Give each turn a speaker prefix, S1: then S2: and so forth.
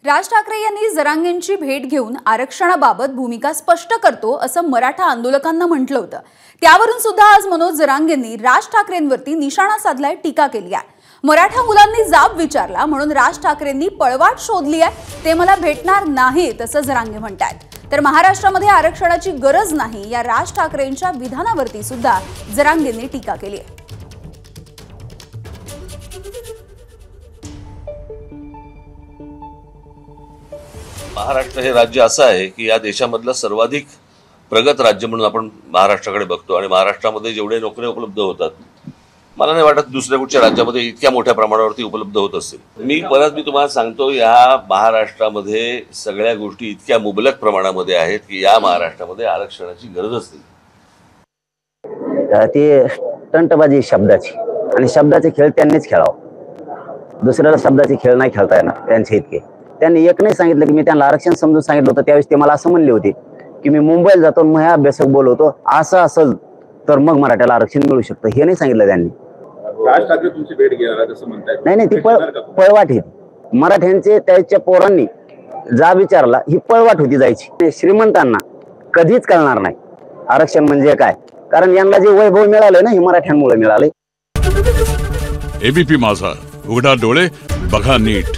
S1: राज ठाकरे यांनी जरांगेंची भेट घेऊन आरक्षणाबाबत भूमिका स्पष्ट करतो असं मराठा आंदोलकांना म्हटलं होतं। त्यावरून सुद्धा आज मनोज जरांगेंनी राज ठाकरेंवरती निशाणा साधलाय, टीका केली आहे। मराठा मुलांनी जाब विचारला म्हणून राज ठाकरेंनी पळवाट शोधली आहे, ते मला भेटणार नाहीत असं जरांगे म्हणतात। तर महाराष्ट्रामध्ये आरक्षणाची गरज नाही या राज ठाकरेंच्या विधानावरती सुद्धा जरांगेंनी टीका केली आहे।
S2: महाराष्ट्र हे राज्य असं आहे की या देशामधलं सर्वाधिक प्रगत राज्य म्हणून आपण महाराष्ट्राकडे बघतो आणि महाराष्ट्रामध्ये जेवढे नोकऱ्या उपलब्ध होतात, मला नाही वाटत दुसऱ्या कुठच्या राज्यामध्ये इतक्या मोठ्या प्रमाणावरती उपलब्ध होत असतील। मी तुम्हाला सांगतो, या महाराष्ट्रामध्ये सगळ्या गोष्टी इतक्या मुबलक प्रमाणामध्ये आहेत की या महाराष्ट्रामध्ये आरक्षणाची गरजच नाही।
S3: ती स्टंटबाजी शब्दाची आणि शब्दाचे खेळ त्यांनीच खेळावं, दुसऱ्याला शब्दाचे खेळ नाही खेळता येणार त्यांचे इतके। त्यांनी एक नाही सांगितलं की मी त्यांना आरक्षण समजून सांगितलं होतं, त्यावेळेस ते मला असं म्हणले होते की मी मुंबईला जातो मग अभ्यासक बोलवतो, असं असेल तर मग मराठ्याला आरक्षण मिळू शकतं, हे नाही सांगितलं त्यांनी।
S4: राज ठाकरे तुमची भेट घेणार असं म्हणतात?
S3: नाही, ती पळवाट आहे। मराठ्यांचे त्याच्या पोरांनी जाब विचारला, ही पळवाट होती जायची। श्रीमंतांना कधीच कळणार नाही आरक्षण म्हणजे काय, कारण यांना जे वैभव मिळालंय ना हे मराठ्यांमुळे मिळालंय।
S5: एबीपी माझा, उघडा डोळे बघा नीट।